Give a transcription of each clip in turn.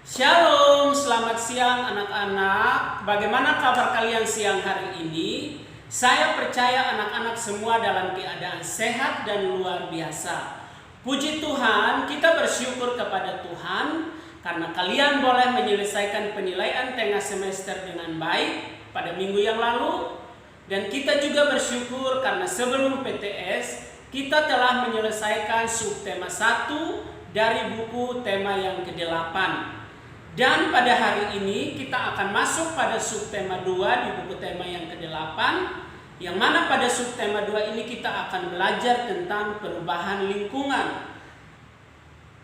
Shalom, selamat siang anak-anak. Bagaimana kabar kalian siang hari ini? Saya percaya anak-anak semua dalam keadaan sehat dan luar biasa. Puji Tuhan, kita bersyukur kepada Tuhan karena kalian boleh menyelesaikan penilaian tengah semester dengan baik pada minggu yang lalu. Dan kita juga bersyukur karena sebelum PTS kita telah menyelesaikan subtema 1 dari buku tema yang ke-8. Dan pada hari ini kita akan masuk pada subtema 2 di buku tema yang ke-8, yang mana pada subtema 2 ini kita akan belajar tentang perubahan lingkungan.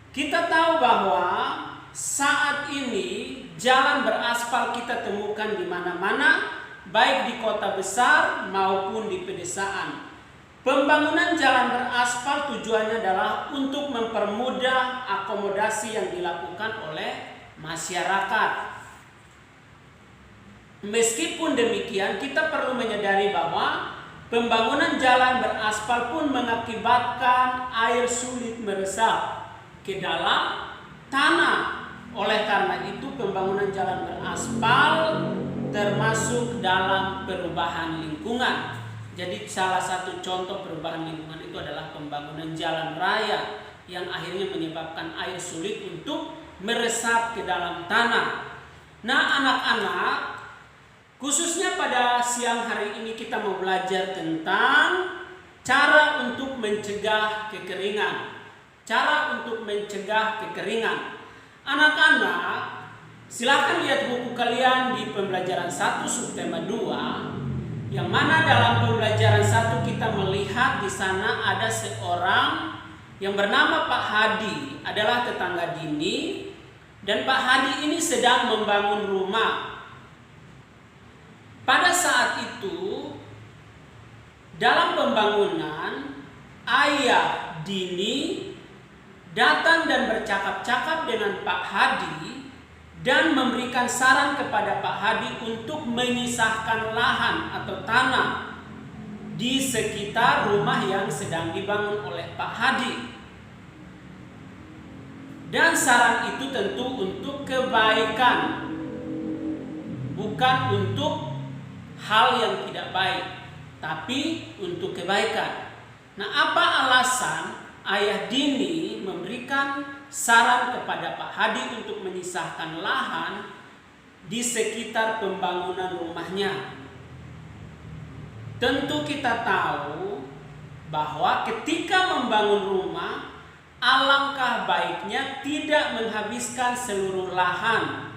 Kita tahu bahwa saat ini jalan beraspal kita temukan di mana-mana, baik di kota besar maupun di pedesaan. Pembangunan jalan beraspal tujuannya adalah untuk mempermudah akomodasi yang dilakukan oleh masyarakat. Meskipun demikian, kita perlu menyadari bahwa pembangunan jalan beraspal pun mengakibatkan air sulit meresap ke dalam tanah. Oleh karena itu, pembangunan jalan beraspal termasuk dalam perubahan lingkungan. Jadi salah satu contoh perubahan lingkungan itu adalah pembangunan jalan raya yang akhirnya menyebabkan air sulit untuk meresap ke dalam tanah. Nah anak-anak, khususnya pada siang hari ini kita mau belajar tentang cara untuk mencegah kekeringan. Cara untuk mencegah kekeringan. Anak-anak, silakan lihat buku kalian di pembelajaran 1 subtema 2, yang mana dalam pembelajaran 1 kita melihat di sana ada seorang yang bernama Pak Hadi, adalah tetangga Dini. Dan Pak Hadi ini sedang membangun rumah. Pada saat itu, dalam pembangunan, ayah Dini datang dan bercakap-cakap dengan Pak Hadi dan memberikan saran kepada Pak Hadi untuk menyisahkan lahan atau tanah di sekitar rumah yang sedang dibangun oleh Pak Hadi. Dan saran itu tentu untuk kebaikan, bukan untuk hal yang tidak baik, tapi untuk kebaikan. Nah, apa alasan ayah Dini memberikan saran kepada Pak Hadi untuk menyisahkan lahan di sekitar pembangunan rumahnya? Tentu kita tahu bahwa ketika membangun rumah, alangkah baiknya tidak menghabiskan seluruh lahan.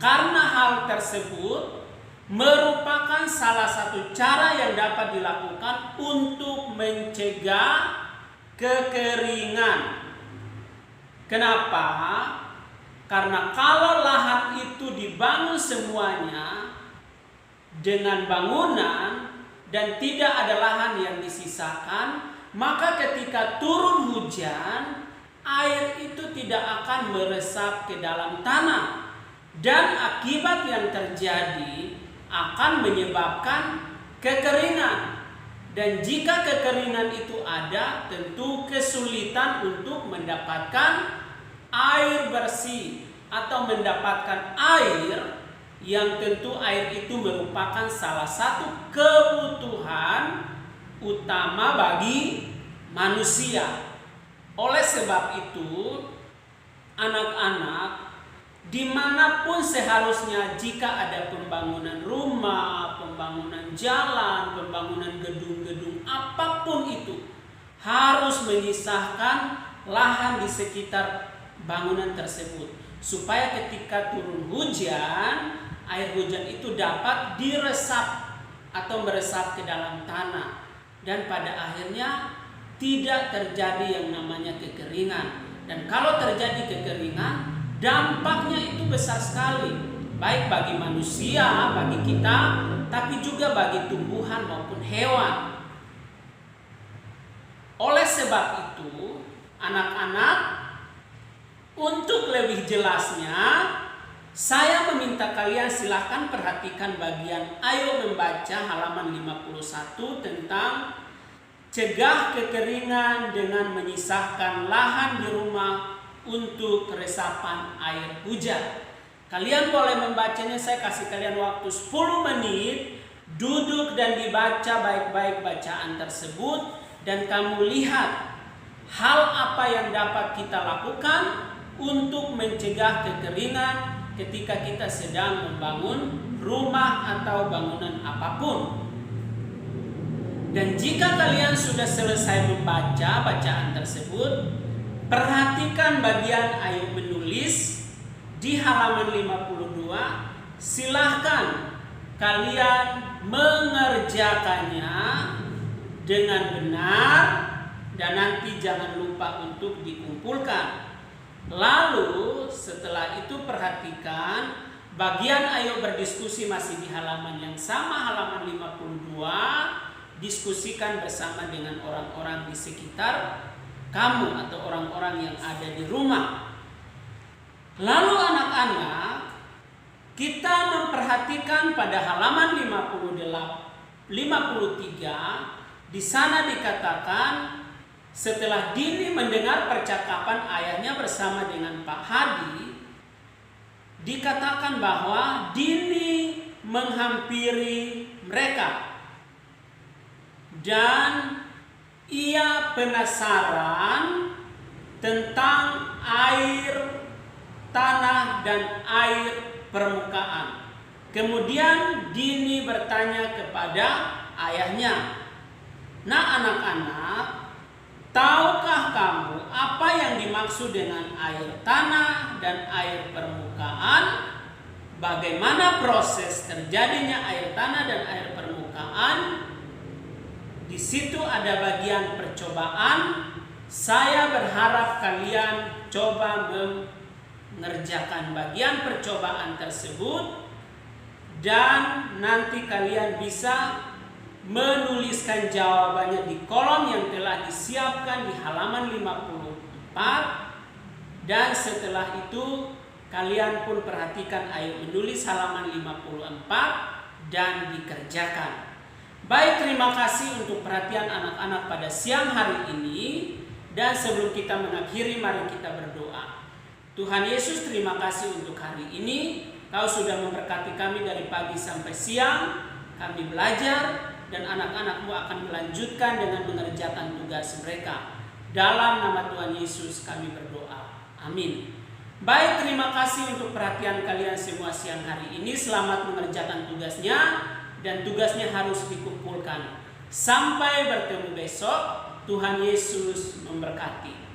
Karena hal tersebut merupakan salah satu cara yang dapat dilakukan untuk mencegah kekeringan. Kenapa? Karena kalau lahan itu dibangun semuanya dengan bangunan dan tidak ada lahan yang disisakan, maka ketika turun hujan, air itu tidak akan meresap ke dalam tanah. Dan akibat yang terjadi akan menyebabkan kekeringan. Dan jika kekeringan itu ada, tentu kesulitan untuk mendapatkan air bersih atau mendapatkan air yang tentu air itu merupakan salah satu kebutuhan utama bagi manusia. Oleh sebab itu, anak-anak, dimanapun seharusnya jika ada pembangunan rumah, pembangunan jalan, pembangunan gedung-gedung apapun itu, harus menyisahkan lahan di sekitar bangunan tersebut, supaya ketika turun hujan, air hujan itu dapat diresap atau meresap ke dalam tanah. Dan pada akhirnya tidak terjadi yang namanya kekeringan. Dan kalau terjadi kekeringan, dampaknya itu besar sekali, baik bagi manusia, bagi kita, tapi juga bagi tumbuhan maupun hewan. Oleh sebab itu, anak-anak, untuk lebih jelasnya, saya meminta kalian silahkan perhatikan bagian Ayo Membaca halaman 51 tentang cegah kekeringan dengan menyisahkan lahan di rumah untuk resapan air hujan. Kalian boleh membacanya, saya kasih kalian waktu 10 menit, duduk dan dibaca baik-baik bacaan tersebut, dan kamu lihat hal apa yang dapat kita lakukan untuk mencegah kekeringan ketika kita sedang membangun rumah atau bangunan apapun. Dan jika kalian sudah selesai membaca bacaan tersebut, perhatikan bagian ayat menulis di halaman 52. Silahkan kalian mengerjakannya dengan benar, dan nanti jangan lupa untuk dikumpulkan. Lalu setelah itu perhatikan bagian ayo berdiskusi masih di halaman yang sama, halaman 52. Diskusikan bersama dengan orang-orang di sekitar kamu atau orang-orang yang ada di rumah. Lalu anak-anak, kita memperhatikan pada halaman 53, di sana dikatakan setelah Dini mendengar percakapan ayahnya bersama dengan Pak Hadi, dikatakan bahwa Dini menghampiri mereka dan ia penasaran tentang air tanah dan air permukaan. Kemudian Dini bertanya kepada ayahnya, "Nah anak-anak, tahukah kamu apa yang dimaksud dengan air tanah dan air permukaan? Bagaimana proses terjadinya air tanah dan air permukaan?" Di situ ada bagian percobaan. Saya berharap kalian coba mengerjakan bagian percobaan tersebut, dan nanti kalian bisa menuliskan jawabannya di kolom yang telah disiapkan di halaman 54. Dan setelah itu kalian pun perhatikan ayo menulis halaman 54 dan dikerjakan. Baik, terima kasih untuk perhatian anak-anak pada siang hari ini. Dan sebelum kita mengakhiri, mari kita berdoa. Tuhan Yesus, terima kasih untuk hari ini. Kau sudah memberkati kami dari pagi sampai siang. Kami belajar dan anak-anakmu akan melanjutkan dengan mengerjakan tugas mereka. Dalam nama Tuhan Yesus kami berdoa. Amin. Baik, terima kasih untuk perhatian kalian semua siang hari ini. Selamat mengerjakan tugasnya, dan tugasnya harus dikumpulkan. Sampai bertemu besok. Tuhan Yesus memberkati.